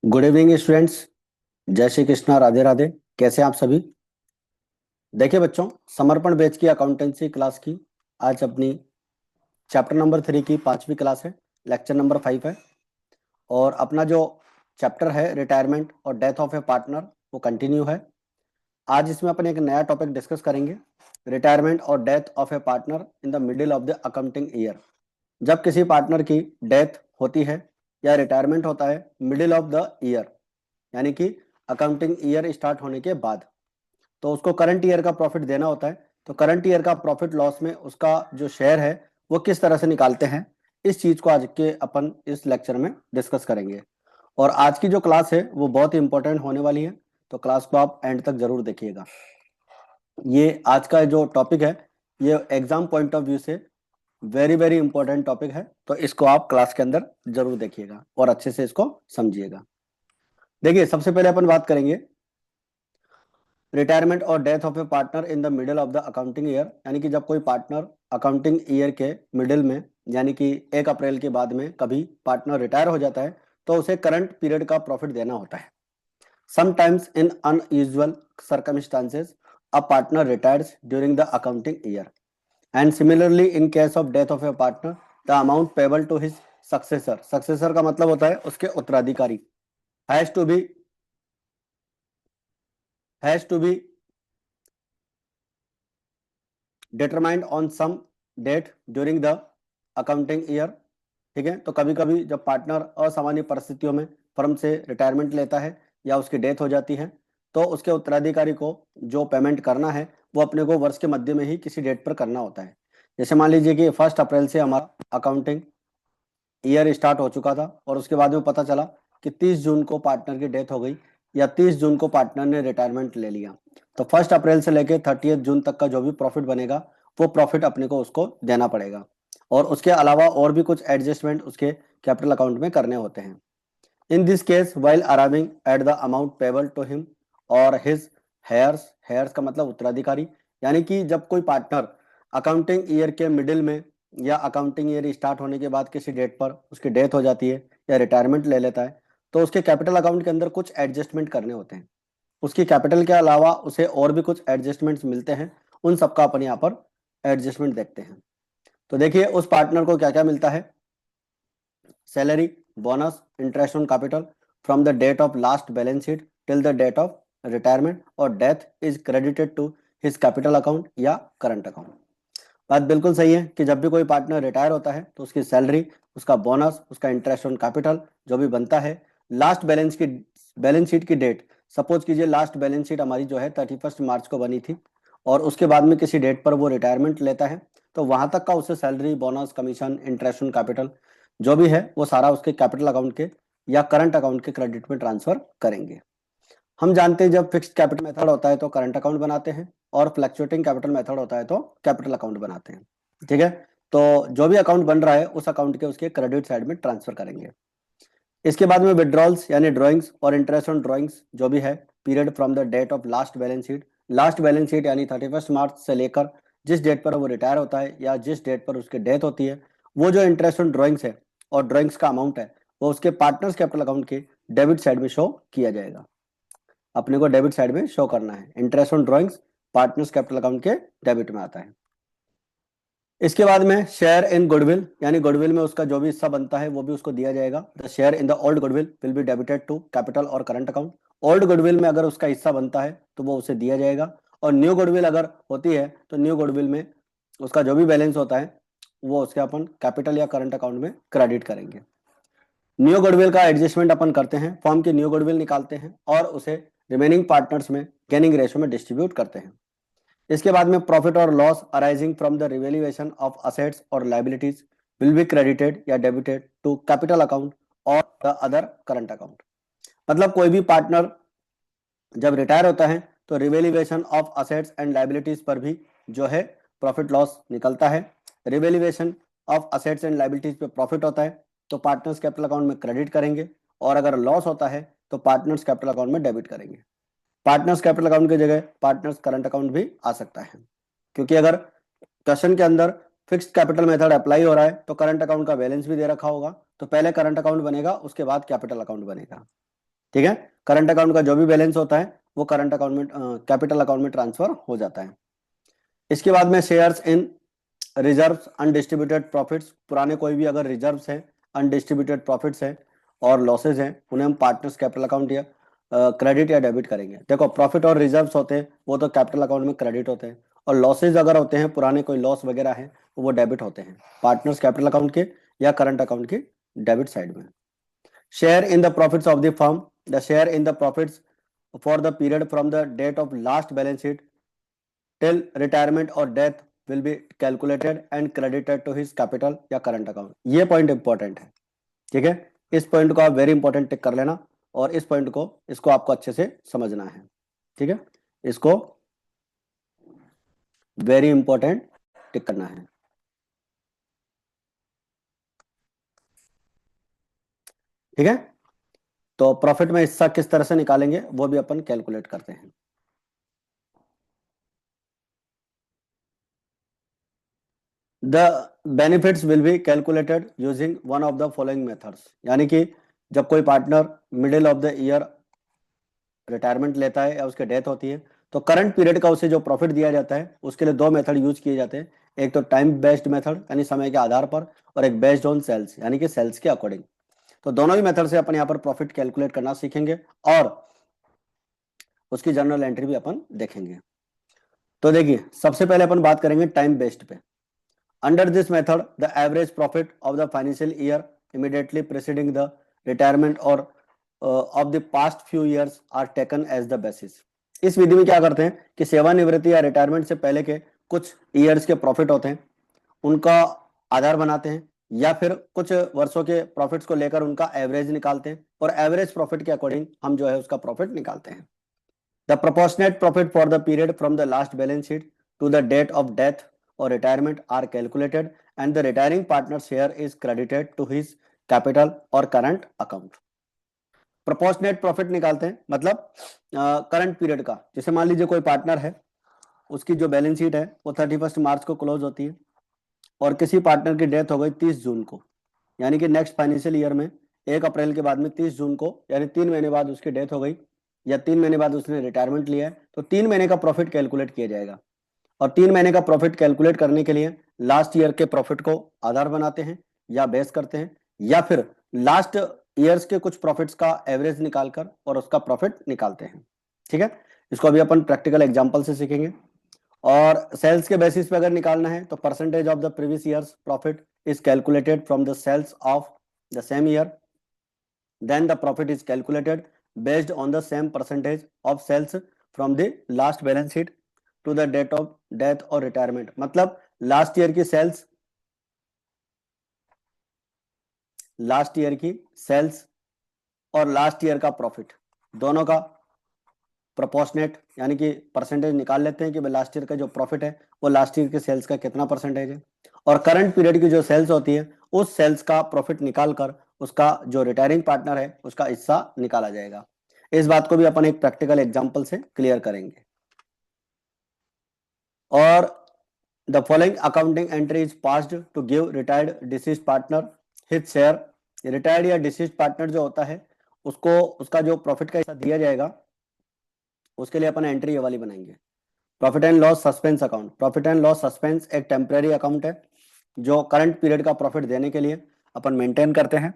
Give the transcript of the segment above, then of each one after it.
Good evening students. जय श्री कृष्णा, राधे राधे। कैसे हैं आप सभी? देखिए बच्चों, समर्पण बैच की अकाउंटेंसी क्लास की आज अपनी चैप्टर नंबर 3 की 5वीं क्लास है। लेक्चर नंबर 5 है और अपना जो चैप्टर है रिटायरमेंट और डेथ ऑफ ए पार्टनर वो कंटिन्यू है। आज इसमें अपन एक नया टॉपिक डिस्कस करेंगे, रिटायरमेंट और death of a partner in the middle of the accounting year. जब किसी पार्टनर की डेथ होती है या रिटायरमेंट होता है मिडिल ऑफ द ईयर, यानी कि अकाउंटिंग ईयर स्टार्ट होने के बाद, तो उसको करंट ईयर का प्रॉफिट देना होता है। तो करंट ईयर का प्रॉफिट लॉस में उसका जो शेयर है वो किस तरह से निकालते हैं, इस चीज को आज के अपन इस लेक्चर में डिस्कस करेंगे। और आज की जो क्लास है वो बहुत ही इंपॉर्टेंट होने वाली है, तो क्लास को आप एंड तक जरूर देखिएगा। ये आज का जो टॉपिक है ये एग्जाम पॉइंट ऑफ व्यू से वेरी वेरी इंपॉर्टेंट टॉपिक है, तो इसको आप क्लास के अंदर जरूर देखिएगा और अच्छे से इसको समझिएगा। देखिए, सबसे पहले अपन बात करेंगे रिटायरमेंट और death of a partner in the middle of the accounting year, यानी कि जब कोई पार्टनर अकाउंटिंग ईयर के मिडिल में, यानी कि 1 अप्रैल के बाद में कभी पार्टनर रिटायर हो जाता है तो उसे करंट पीरियड का प्रॉफिट देना होता है। Sometimes in unusual circumstances a partner retires during the accounting year and similarly in case of death of a partner the amount payable to his successor, successor का मतलब होता है उसके उत्तराधिकारी, has to be determined on some date during the accounting year. ठीक है, तो कभी कभी जब पार्टनर असामान्य परिस्थितियों में फर्म से रिटायरमेंट लेता है या उसकी डेथ हो जाती है तो उसके उत्तराधिकारी को जो पेमेंट करना है वो अपने को वर्ष के मध्य में ही किसी डेट पर करना होता है। जैसे मान लीजिए कि 1 अप्रैल से हमारा अकाउंटिंग ईयर स्टार्ट हो चुका था और उसके बाद में पता चला कि 30 जून को पार्टनर की डेथ हो गई या 30 जून को पार्टनर ने रिटायरमेंट ले लिया, तो 1 अप्रैल से लेकर 30 जून तक का जो भी प्रॉफिट बनेगा वो प्रॉफिट अपने को उसको देना पड़ेगा। और उसके अलावा और भी कुछ एडजस्टमेंट उसके कैपिटल अकाउंट में करने होते हैं। In this case while arriving at the amount payable to him और हिज हेयर्स, हेयर्स का मतलब उत्तराधिकारी, यानी कि जब कोई पार्टनर अकाउंटिंग ईयर के मिडिल में या अकाउंटिंग ईयर स्टार्ट होने के बाद किसी डेट पर उसकी डेथ हो जाती है या रिटायरमेंट ले लेता है तो उसके कैपिटल अकाउंट के अंदर कुछ एडजस्टमेंट करने होते हैं। उसकी कैपिटल के अलावा उसे और भी कुछ एडजस्टमेंट्स मिलते हैं, उन सबका अपन यहाँ पर एडजस्टमेंट देखते हैं। तो देखिए उस पार्टनर को क्या क्या मिलता है। Salary, bonus, interest on capital from the date of last balance sheet till the date of retirement और death is credited to his capital account या करंट अकाउंट। बात बिल्कुल सही है कि जब भी कोई पार्टनर रिटायर होता है तो उसकी सैलरी, उसका बोनस, उसका इंटरेस्ट ऑन कैपिटल जो भी बनता है लास्ट बैलेंस शीट की डेट, सपोज कीजिए लास्ट बैलेंस शीट हमारी जो है 31 मार्च को बनी थी और उसके बाद में किसी डेट पर वो रिटायरमेंट लेता है तो वहां तक का उसे salary, bonus, commission, interest on capital जो भी है वो सारा उसके कैपिटल अकाउंट के या करंट अकाउंट के क्रेडिट में ट्रांसफर करेंगे। हम जानते हैं जब फिक्स्ड कैपिटल मेथड होता है तो करंट अकाउंट बनाते हैं और फ्लक्चुएटिंग कैपिटल मेथड होता है तो कैपिटल अकाउंट बनाते हैं। ठीक है, तो जो भी अकाउंट बन रहा है उस अकाउंट के उसके क्रेडिट साइड में ट्रांसफर करेंगे। इसके बाद में विड्रॉल्स यानी ड्रॉइंग्स और इंटरेस्ट ऑन ड्रॉइंग्स जो भी है period from the date of last balance sheet, last balance sheet यानी 31 मार्च से लेकर जिस डेट पर वो रिटायर होता है या जिस डेट पर उसकी डेथ होती है, वो जो इंटरेस्ट ऑन ड्रॉइंग्स है और ड्रॉइंग्स का अमाउंट है वो उसके पार्टनर्स कैपिटल अकाउंट के डेबिट साइड में शो किया जाएगा। अपने को डेबिट साइड में शो करना है। Interest on drawings partners capital account के डेबिट में आता है। इसके बाद में शेयर इन गुडविल, यानी गुडविल में उसका जो भी हिस्सा बनता है वो भी उसको दिया जाएगा। The share in the old goodwill will be debited to capital और करंट अकाउंट। ओल्ड गुडविल में अगर उसका हिस्सा बनता है तो वो उसे दिया जाएगा और न्यू गुडविल अगर होती है तो न्यू गुडविल में उसका जो भी बैलेंस होता है वो उसके अपन कैपिटल या करंट अकाउंट में क्रेडिट करेंगे। न्यू गुडविल का एडजस्टमेंट अपन करते हैं, फॉर्म की न्यू गुडविल निकालते हैं और उसे रिमेनिंग पार्टनर्स में गेनिंग रेशो में डिस्ट्रीब्यूट करते हैं। इसके बाद में प्रॉफिट और loss arising from the revaluation of assets और लायबिलिटीज विल बी क्रेडिटेड या डेबिटेड टू कैपिटल अकाउंट और द अदर करंट अकाउंट। मतलब कोई भी पार्टनर जब रिटायर होता है तो revaluation of assets and liabilities पर भी जो है प्रॉफिट लॉस निकलता है। Revaluation of assets and liabilities पे प्रॉफिट होता है तो पार्टनर्स कैपिटल अकाउंट में क्रेडिट करेंगे और अगर लॉस होता है तो पार्टनर्स कैपिटल अकाउंट में डेबिट करेंगे। पार्टनर्स कैपिटल अकाउंट की जगह पार्टनर्स करंट अकाउंट भी आ सकता है, क्योंकि अगर क्वेश्चन के अंदर फिक्स्ड कैपिटल मेथड अप्लाई हो रहा है तो करंट अकाउंट का बैलेंस भी दे रखा होगा तो पहले करंट अकाउंट बनेगा उसके बाद कैपिटल अकाउंट बनेगा। ठीक है, करंट अकाउंट का जो भी बैलेंस होता है वो करंट अकाउंट में कैपिटल अकाउंट में ट्रांसफर हो जाता है। इसके बाद में shares in reserves undistributed profits, पुराने कोई भी अगर रिजर्व्स हैं, अनडिस्ट्रीब्यूटेड प्रॉफिट्स हैं और लॉसेज हैं, उन्हें हम पार्टनर्स कैपिटल अकाउंट या क्रेडिट या डेबिट करेंगे। देखो प्रॉफिट और रिजर्व्स होते हैं वो तो कैपिटल अकाउंट में क्रेडिट होते हैं, और लॉसेज अगर होते हैं, पुराने कोई लॉस वगैरह है, वो डेबिट होते हैं पार्टनर्स कैपिटल अकाउंट के या करंट अकाउंट के डेबिट साइड में। Share in the profits of the firm, the share in the profits for the period from the date of last balance sheet till retirement और death will be calculated and credited to his capital या current account. ये point important है, ठीक है, इस point को आप very important टिक कर लेना, और इस पॉइंट को इसको आपको अच्छे से समझना है, ठीक है, इसको वेरी इंपॉर्टेंट टिक करना है। ठीक है, तो प्रॉफिट में हिस्सा किस तरह से निकालेंगे वो भी अपन कैलकुलेट करते हैं। The benefits will be calculated using one of the following methods, यानी कि जब कोई partner middle of the year retirement लेता है या उसकी डेथ होती है, तो करंट पीरियड का उसे जो प्रॉफिट दिया जाता है उसके लिए दो मेथड यूज किए जाते हैं। एक तो टाइम बेस्ड मेथड यानी समय के आधार पर, और एक बेस्ड ऑन सेल्स यानी कि सेल्स के अकॉर्डिंग। तो दोनों ही मेथड से अपन यहाँ पर प्रॉफिट कैलकुलेट करना सीखेंगे और उसकी जर्नल एंट्री भी अपन देखेंगे। तो देखिए सबसे पहले अपन बात करेंगे टाइम बेस्ड पे। Under this method the average profit of the financial year immediately preceding the retirement or of the past few years are taken as the basis. इस विधि में क्या करते हैं कि सेवानिवृत्ति या रिटायरमेंट से पहले के कुछ ईयर्स के प्रॉफिट होते हैं, उनका आधार बनाते हैं, या फिर कुछ वर्षों के प्रॉफिट्स को लेकर उनका एवरेज निकालते हैं, और एवरेज प्रॉफिट के अकॉर्डिंग हम जो है उसका प्रॉफिट निकालते हैं। The proportionate profit for the period from the last balance sheet to the date of death or retirement are calculated and the retiring partner's share is credited to his capital or current account. Proportionate profit निकालते हैं, मतलब current period का। जैसे मान लीजिए कोई partner है, उसकी जो बैलेंस शीट है वो 31 मार्च को क्लोज होती है, और किसी पार्टनर की डेथ हो गई 30 जून को, यानी कि नेक्स्ट फाइनेंशियल ईयर में 1 अप्रैल के बाद में 30 जून को, यानी 3 महीने बाद उसकी डेथ हो गई, या 3 महीने बाद उसने रिटायरमेंट लिया है, तो 3 महीने का प्रॉफिट कैलकुलेट किया जाएगा। और 3 महीने का प्रॉफिट कैलकुलेट करने के लिए लास्ट ईयर के प्रॉफिट को आधार बनाते हैं या बेस करते हैं, या फिर लास्ट ईयर्स के कुछ प्रॉफिट्स का एवरेज निकालकर और उसका प्रॉफिट निकालते हैं। ठीक है, इसको अभी अपन प्रैक्टिकल एग्जाम्पल से सीखेंगे। और सेल्स के बेसिस पे अगर निकालना है तो percentage of the previous years profit is calculated from the sales of the same year, then the profit is calculated based on the same percentage of sales from the last balance sheet to the date of death or retirement। मतलब last year की sales, last year की sales और last year का profit दोनों का proportionate यानी कि percentage निकाल लेते हैं कि लास्ट ईयर का जो प्रॉफिट है वो लास्ट ईयर के सेल्स का कितना परसेंटेज है, और करंट पीरियड की जो सेल्स होती है उस सेल्स का प्रॉफिट निकालकर उसका जो रिटायरिंग पार्टनर है उसका हिस्सा निकाला जाएगा। इस बात को भी अपन एक प्रैक्टिकल एग्जांपल से क्लियर करेंगे। और the following accounting entry is passed to give retired deceased partner his share. Retired या डिसीज्ड पार्टनर जो होता है उसको उसका जो प्रॉफिट का हिस्सा दिया जाएगा, उसके लिए अपन एंट्री ये वाली बनाएंगे, profit and loss suspense account. Profit and loss suspense एक टेम्परेरी अकाउंट है जो करंट पीरियड का प्रॉफिट देने के लिए अपन मेंटेन करते हैं।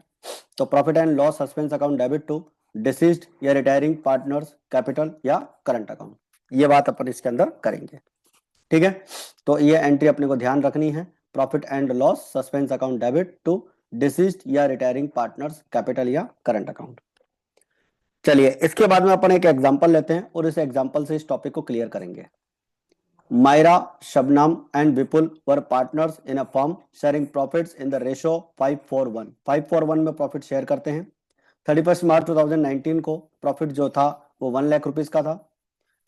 तो profit and loss suspense account debit to deceased या रिटायरिंग पार्टनर्स कैपिटल या करंट अकाउंट, ये बात अपन इसके अंदर करेंगे। ठीक है, तो ये एंट्री अपने को ध्यान रखनी है, profit and loss suspense account debit to deceased या रिटायरिंग पार्टनर्स कैपिटल या करंट अकाउंट। चलिए इसके बाद में अपन एक एग्जांपल लेते हैं और इस एग्जांपल से इस टॉपिक को क्लियर करेंगे। Myra, Shabnam and Vipul were partners in a firm sharing profits in the ratio 5:1। 5:1 में प्रॉफिट शेयर करते हैं। 31 मार्च 2019 को प्रॉफिट जो था वो 1 लाख रुपीज का था।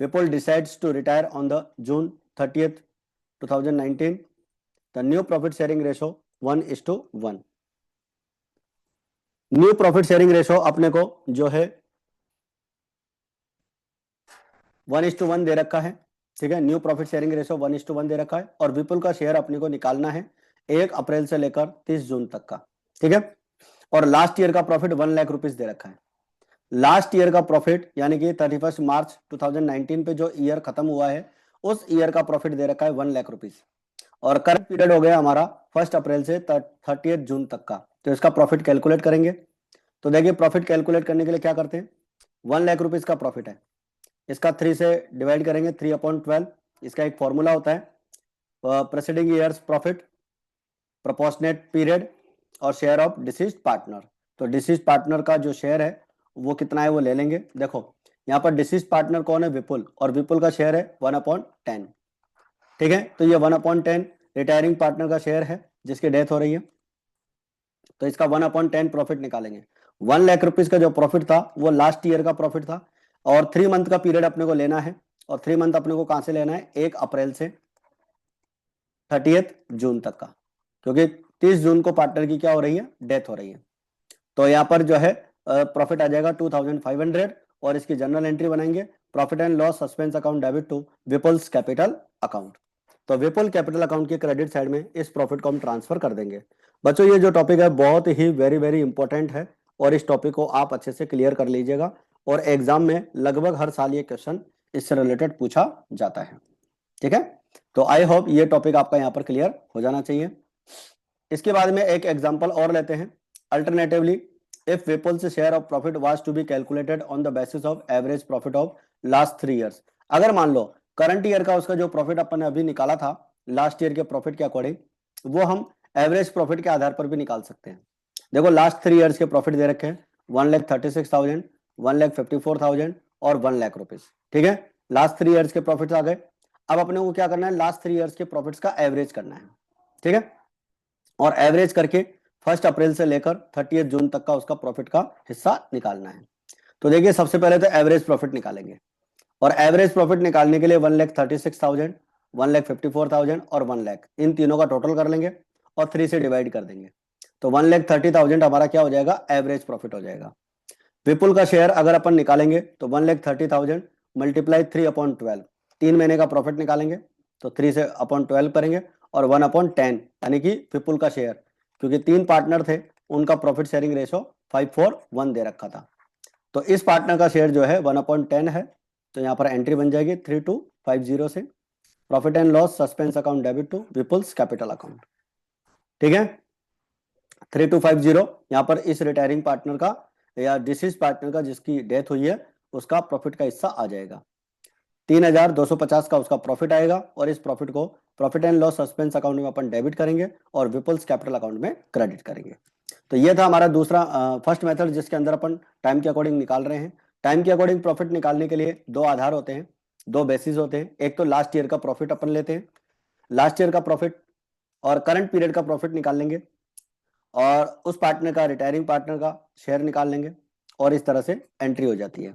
Vipul decides to retire on the June 30th 2019। The new profit sharing ratio 1:1। New profit sharing ratio अपने को जो है 1:1 दे रखा है। ठीक है, न्यू प्रॉफिट शेयरिंग रेशो 1:1 दे रखा है, और विपुल का शेयर अपने को निकालना है 1 अप्रैल से लेकर 30 जून तक का। ठीक है, और लास्ट ईयर का प्रॉफिट 1 लाख रुपीज दे रखा है। लास्ट ईयर का प्रॉफिट यानी कि 31 मार्च 2019 पे जो ईयर खत्म हुआ है उस ईयर का प्रॉफिट दे रखा है 1 लाख रुपीज, और करंट पीरियड हो गया हमारा 1 अप्रैल से 30 जून तक का। तो इसका प्रॉफिट कैलकुलेट करेंगे। तो देखिए प्रॉफिट कैलकुलेट करने के लिए क्या करते हैं, 1 लाख रुपीज का प्रॉफिट है, इसका 3 से डिवाइड करेंगे, 3/12। इसका एक फॉर्मूला होता है presiding years profit, proportionate period और शेयर ऑफ डिसीज्ड पार्टनर। तो डिसीज्ड पार्टनर का जो शेयर है वो कितना है वो ले लेंगे। देखो यहाँ पर डिसीज्ड पार्टनर कौन है, विपुल, और विपुल का शेयर है 1/10। ठीक है, तो ये 1/10 रिटायरिंग पार्टनर का शेयर है जिसकी डेथ हो रही है। तो इसका 1/10 प्रॉफिट निकालेंगे। 1 लाख रुपीज का जो प्रॉफिट था वो लास्ट ईयर का प्रॉफिट था, और 3 मंथ का पीरियड अपने को लेना है, और 3 मंथ अपने को कहां से लेना है, 1 अप्रैल से 30 जून तक का, क्योंकि 30 जून को पार्टनर की क्या हो रही है, डेथ हो रही है। तो यहाँ पर जो है प्रॉफिट आ जाएगा 2500, और इसकी जनरल एंट्री बनाएंगे, profit and loss suspense account debit to Vipul's capital account. तो विपुल कैपिटल अकाउंट के क्रेडिट साइड में इस प्रॉफिट को हम ट्रांसफर कर देंगे। बच्चों ये जो टॉपिक है बहुत ही वेरी वेरी इंपॉर्टेंट है, और इस टॉपिक को आप अच्छे से क्लियर कर लीजिएगा, और एग्जाम में लगभग हर साल ये क्वेश्चन इससे रिलेटेड पूछा जाता है। ठीक है, तो आई होप ये टॉपिक आपका यहाँ पर क्लियर हो जाना चाहिए। इसके बाद में एक एग्जांपल और लेते हैं। Alternatively if Vipul's share of profit was to be calculated on the basis of average profit of last 3 years. अगर मान लो करंट ईयर का उसका जो प्रॉफिट अपन ने अभी निकाला था लास्ट ईयर के प्रॉफिट के अकॉर्डिंग, वो हम एवरेज प्रॉफिट के आधार पर भी निकाल सकते हैं। देखो लास्ट 3 ईयर्स के प्रॉफिट दे रखे हैं 1,36,000, 1,54,000 और 1 लाख रुपीज। ठीक है, लास्ट 3 ईयर्स के प्रॉफिट आ गए। अब अपने को क्या करना है, लास्ट 3 ईयर्स के प्रॉफिट्स का एवरेज करना है। ठीक है, और एवरेज करके 1 अप्रैल से लेकर 30 जून तक का उसका प्रॉफिट का हिस्सा निकालना है। तो देखिए सबसे पहले तो एवरेज प्रॉफिट निकालेंगे, और एवरेज प्रॉफिट निकालने के लिए 1,36,000, 1,54,000 और 1 लाख, इन तीनों का टोटल कर लेंगे और 3 से डिवाइड कर देंगे। तो 1,30,000 हमारा क्या हो जाएगा, एवरेज प्रॉफिट हो जाएगा। विपुल का शेयर अगर अपन निकालेंगे तो 1,30,000 मल्टीप्लाई 3/12, 3 महीने का प्रॉफिट निकालेंगे, तो 3 से अपॉन 12 करेंगे, और 1/10 यानी कि विपुल का शेयर, क्योंकि 3 पार्टनर थे उनका प्रॉफिट शेयरिंग रेशो 5:1 दे रखा था। तो इस पार्टनर का शेयर जो है 1/10 है, तो यहाँ पर एंट्री बन जाएगी 3250 से, profit and loss suspense account debit to Vipul's capital account. ठीक है, 3250 यहाँ पर इस रिटायरिंग पार्टनर का या डिसीज पार्टनर का जिसकी डेथ हुई है उसका प्रॉफिट का हिस्सा आ जाएगा। 3,250 का उसका प्रॉफिट आएगा, और इस प्रॉफिट को profit and loss suspense account में अपन डेबिट करेंगे और विपुल्स कैपिटल अकाउंट में क्रेडिट करेंगे। तो ये था हमारा दूसरा फर्स्ट मेथड जिसके अंदर अपन टाइम के अकॉर्डिंग निकाल रहे हैं। टाइम के अकॉर्डिंग प्रॉफिट निकालने के लिए दो आधार होते हैं, दो बेसिस होते हैं। एक तो लास्ट ईयर का प्रॉफिट अपन लेते हैं, लास्ट ईयर का प्रॉफिट और करंट पीरियड का प्रॉफिट निकाल लेंगे, और उस पार्टनर का रिटायरिंग पार्टनर का शेयर निकाल लेंगे, और इस तरह से एंट्री हो जाती है।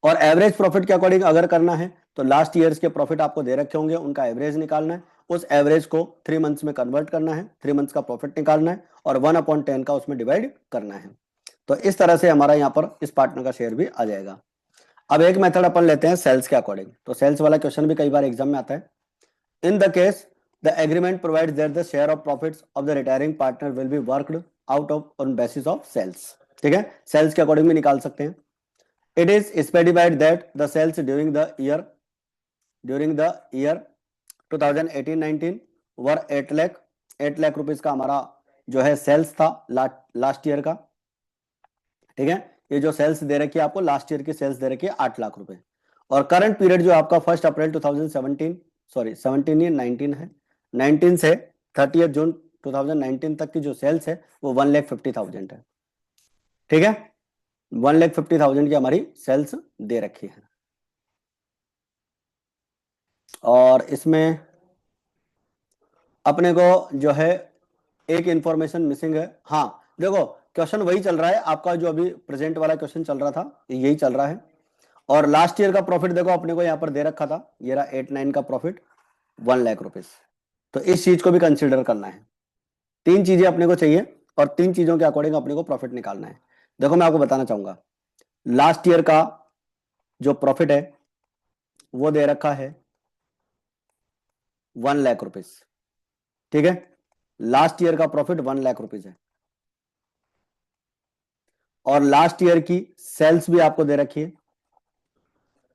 और एवरेज प्रॉफिट के अकॉर्डिंग अगर करना है तो लास्ट ईयर्स के प्रॉफिट आपको दे रखे होंगे, उनका एवरेज निकालना है, उस एवरेज को 3 मंथ्स में कन्वर्ट करना है, 3 मंथ्स का प्रॉफिट निकालना है, और 1/10 का उसमें डिवाइड करना है। तो इस तरह से हमारा यहाँ पर इस पार्टनर का शेयर भी आ जाएगा। अब एक मेथड अपन लेते हैं सेल्स के अकॉर्डिंग। तो सेल्स वाला क्वेश्चन भी कई बार एग्जाम में आता है। In the case the agreement provides that the share of profits of the retiring partner will be worked out of on basis of sales. ठीक है, सेल्स के अकॉर्डिंग भी निकाल सकते हैं। It is specified that the sales during the year 2018-19 were 8 lakh rupees का हमारा जो है सेल्स था लास्ट ईयर का। ठीक है, ये जो सेल्स दे रखी है आपको, लास्ट ईयर की सेल्स दे रखी है 8 लाख रुपए, और करंट पीरियड जो आपका 1 अप्रैल 2017, सॉरी 17 ही 19 है, 19 से 30 जून 2019 तक की जो सेल्स है वो 1,50,000 है। ठीक है, 1,50,000 की हमारी सेल्स दे रखी है, और इसमें अपने को जो है एक इंफॉर्मेशन मिसिंग है। हाँ देखो क्वेश्चन वही चल रहा है आपका जो अभी प्रेजेंट वाला क्वेश्चन चल रहा था, यही चल रहा है। और लास्ट ईयर का प्रॉफिट देखो अपने को यहाँ पर दे रखा था, ये रहा 8-9 का प्रॉफिट 1 लाख रुपीज। तो इस चीज को भी कंसिडर करना है। 3 चीजें अपने को चाहिए, और 3 चीजों के अकॉर्डिंग अपने को प्रॉफिट निकालना है। देखो मैं आपको बताना चाहूंगा, लास्ट ईयर का जो प्रॉफिट है वो दे रखा है 1 लाख रुपीज। ठीक है, लास्ट ईयर का प्रॉफिट 1 लाख रुपीज है, और लास्ट ईयर की सेल्स भी आपको दे रखी है,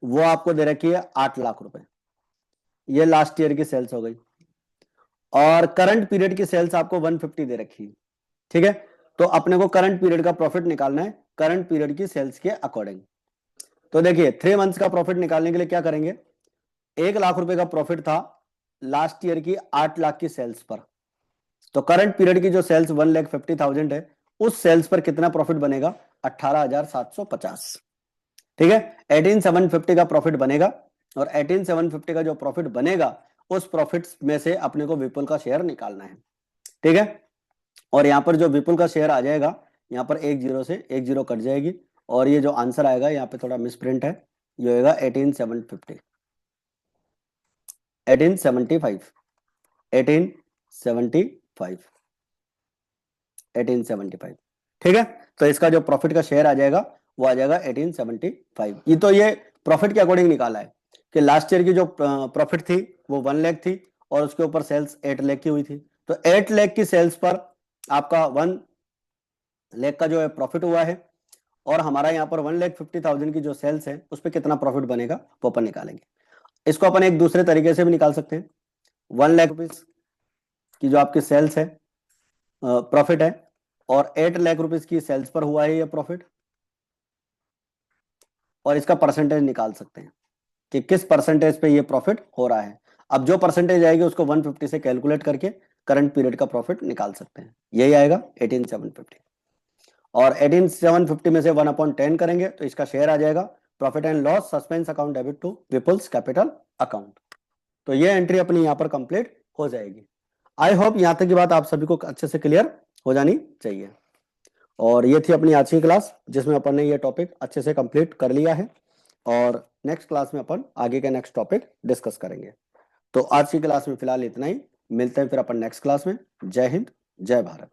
वो आपको दे रखी है 8 लाख रुपए। ये लास्ट ईयर की सेल्स हो गई। और करंट पीरियड की सेल्स आपको 150 दे रखी है। ठीक है, तो अपने को करंट पीरियड का प्रॉफिट निकालना है करंट पीरियड की सेल्स के अकॉर्डिंग। तो देखिए 3 मंथ्स का प्रॉफिट निकालने के लिए क्या करेंगे, 1 लाख रुपए का प्रॉफिट था लास्ट ईयर की 8 लाख की सेल्स पर, तो करंट पीरियड की जो सेल्स 1,50,000 है, उस सेल्स पर कितना प्रॉफिट बनेगा, 18,750। ठीक है, 18,750 का प्रॉफिट बनेगा, और 18,750 का जो प्रॉफिट बनेगा उस प्रॉफिट में से अपने को विपुल का शेयर निकालना है। ठीक है, और यहां पर जो विपुल का शेयर आ जाएगा, यहां पर एक जीरो से एक जीरो कट जाएगी, और ये जो आंसर आएगा यहाँ पे थोड़ा मिसप्रिंट है, ये होगा 18,750, 1875, 1875, 1875। ठीक है, तो इसका जो प्रॉफिट का शेयर आ जाएगा वो आ जाएगा 1875। ये तो ये प्रॉफिट के अकॉर्डिंग निकाला है कि लास्ट ईयर की जो प्रॉफिट थी वो 1 लाख थी, और उसके ऊपर सेल्स 8 लाख की हुई थी, तो 8 लाख की सेल्स पर आपका 1 लाख का जो है प्रॉफिट हुआ है, और हमारा यहाँ पर 1,50,000 की जो सेल्स है उस पर कितना प्रॉफिट बनेगा वो अपन निकालेंगे। इसको अपन एक दूसरे तरीके से भी निकाल सकते हैं। 1 लाख रुपीज की जो आपकी सेल्स है प्रॉफिट है, और 8 लाख रुपीज की सेल्स पर हुआ है ये प्रॉफिट, और इसका परसेंटेज निकाल सकते हैं कि किस परसेंटेज पे ये प्रॉफिट हो रहा है। अब जो परसेंटेज आएगी उसको 150 से कैलकुलेट करके करंट पीरियड का प्रॉफिट निकाल सकते हैं, यही आएगा 18,750। और 18,750 में से 1/10 करेंगे तो इसका शेयर आ जाएगा profit and loss suspense account debit to Vipul's capital account. तो ये एंट्री अपनी यहाँ पर कंप्लीट हो जाएगी। आई होप यहाँ तक की बात आप सभी को अच्छे से क्लियर हो जानी चाहिए। और ये थी अपनी आज की क्लास जिसमें अपन ने ये टॉपिक अच्छे से कंप्लीट कर लिया है, और नेक्स्ट क्लास में अपन आगे के नेक्स्ट टॉपिक डिस्कस करेंगे। तो आज की क्लास में फिलहाल इतना ही, मिलते हैं फिर अपन नेक्स्ट क्लास में। जय हिंद, जय भारत।